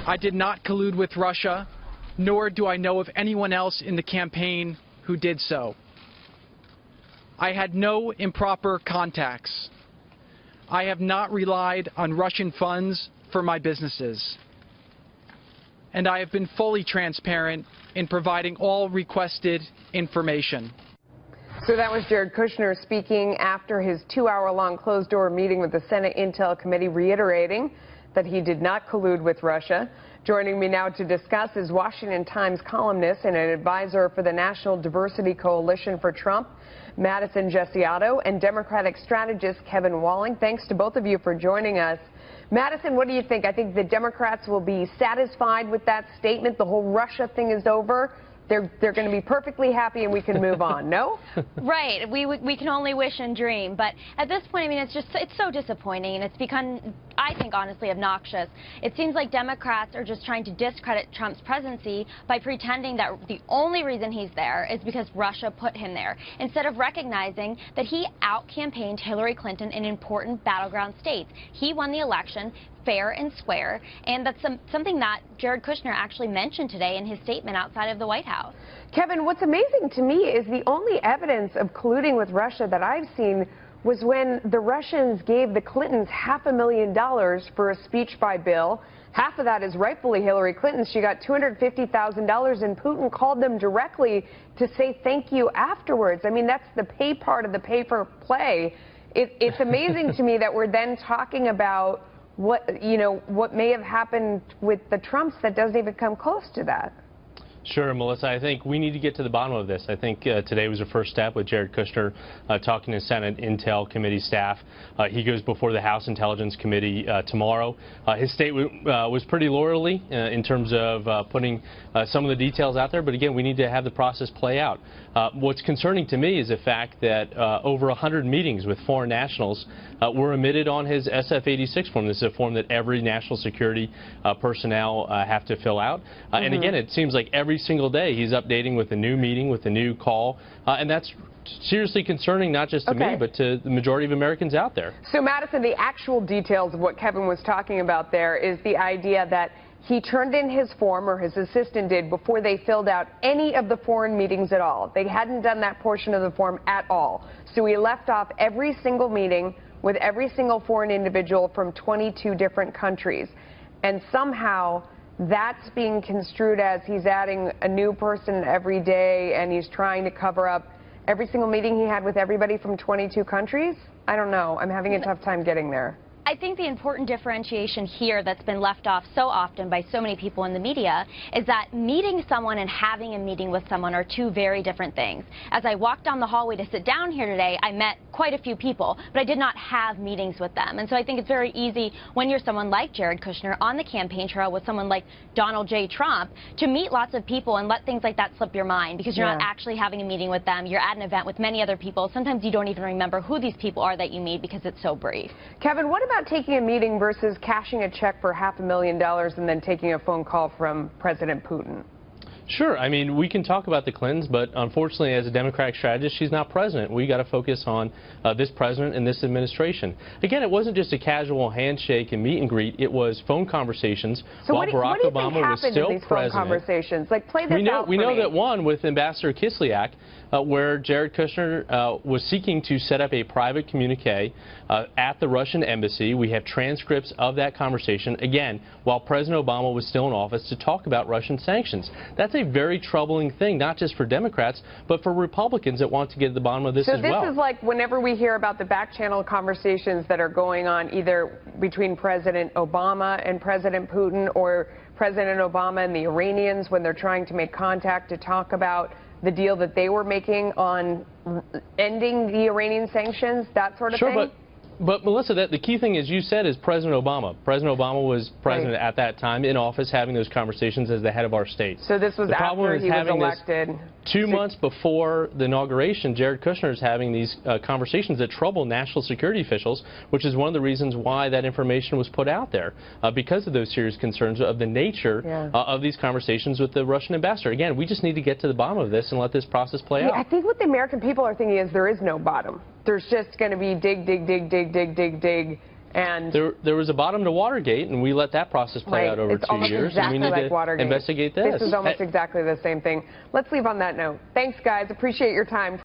I did not collude with Russia, nor do I know of anyone else in the campaign who did so. I had no improper contacts. I have not relied on Russian funds for my businesses. And I have been fully transparent in providing all requested information. So that was Jared Kushner speaking after his 2-hour-long closed-door meeting with the Senate Intel Committee, reiterating that he did not collude with Russia. Joining me now to discuss is Washington Times columnist and an advisor for the National Diversity Coalition for Trump, Madison Gesiotto, and Democratic strategist Kevin Walling. Thanks to both of you for joining us. Madison, what do you think? I think the Democrats will be satisfied with that statement. The whole Russia thing is over. They're going to be perfectly happy and we can move on, no? Right. We can only wish and dream. But at this point, I mean, it's so disappointing, and it's become, I think, honestly, obnoxious. It seems like Democrats are just trying to discredit Trump's presidency by pretending that the only reason he's there is because Russia put him there, instead of recognizing that he out-campaigned Hillary Clinton in important battleground states. He won the election fair and square, and that's something that Jared Kushner actually mentioned today in his statement outside of the White House. Kevin, what's amazing to me is the only evidence of colluding with Russia that I've seen was when the Russians gave the Clintons $500,000 for a speech by Bill. Half of that is rightfully Hillary Clinton's. She got $250,000, and Putin called them directly to say thank you afterwards. I mean, that's the pay part of the pay for play. It's amazing to me that we're then talking about what may have happened with the Trumps that doesn't even come close to that. Sure, Melissa. I think we need to get to the bottom of this. I think today was the first step with Jared Kushner talking to Senate Intel Committee staff. He goes before the House Intelligence Committee tomorrow. His statement was pretty lawyerly in terms of putting some of the details out there. But again, we need to have the process play out. What's concerning to me is the fact that over 100 meetings with foreign nationals were omitted on his SF-86 form. This is a form that every national security personnel have to fill out. And again, it seems like every single day he's updating with a new meeting, with a new call, and that's seriously concerning, not just to me, but to the majority of Americans out there. So, Madison, the actual details of what Kevin was talking about there is the idea that he turned in his form, or his assistant did, before they filled out any of the foreign meetings at all. They hadn't done that portion of the form at all. So he left off every single meeting with every single foreign individual from 22 different countries. And somehow that's being construed as he's adding a new person every day, and he's trying to cover up every single meeting he had with everybody from 22 countries? I don't know. I'm having a tough time getting there. I think the important differentiation here that's been left off so often by so many people in the media is that meeting someone and having a meeting with someone are two very different things. As I walked down the hallway to sit down here today, I met quite a few people, but I did not have meetings with them. And so I think it's very easy when you're someone like Jared Kushner on the campaign trail with someone like Donald J. Trump to meet lots of people and let things like that slip your mind because you're not actually having a meeting with them. You're at an event with many other people. Sometimes you don't even remember who these people are that you meet because it's so brief. Kevin, what about taking a meeting versus cashing a check for $500,000 and then taking a phone call from President Putin? Sure. I mean, we can talk about the Clintons, but unfortunately, as a Democratic strategist, she's not president. We got to focus on this president and this administration. Again, it wasn't just a casual handshake and meet and greet. It was phone conversations while Barack Obama was still president. Phone conversations? Like, play this out for me. We know that one with Ambassador Kislyak, where Jared Kushner was seeking to set up a private communique at the Russian embassy. We have transcripts of that conversation, again, while President Obama was still in office, to talk about Russian sanctions. That's a very troubling thing, not just for Democrats, but for Republicans that want to get to the bottom of this as well. So this is like whenever we hear about the back-channel conversations that are going on either between President Obama and President Putin, or President Obama and the Iranians when they're trying to make contact to talk about the deal that they were making on ending the Iranian sanctions, that sort of thing? But Melissa, the key thing, as you said, is President Obama. President Obama was president at that time, in office, having those conversations as the head of our state. So this was after he was elected. 2 months before the inauguration, Jared Kushner is having these conversations that trouble national security officials, which is one of the reasons why that information was put out there, because of those serious concerns of the nature of these conversations with the Russian ambassador. Again, we just need to get to the bottom of this and let this process play out. I think what the American people are thinking is there is no bottom. There's just going to be dig, dig, dig, dig, dig, dig, dig, And there was a bottom to Watergate, and we let that process play out over it's 2 years. Exactly and we need like to Watergate. investigate this. This is almost exactly the same thing. Let's leave on that note. Thanks, guys. Appreciate your time.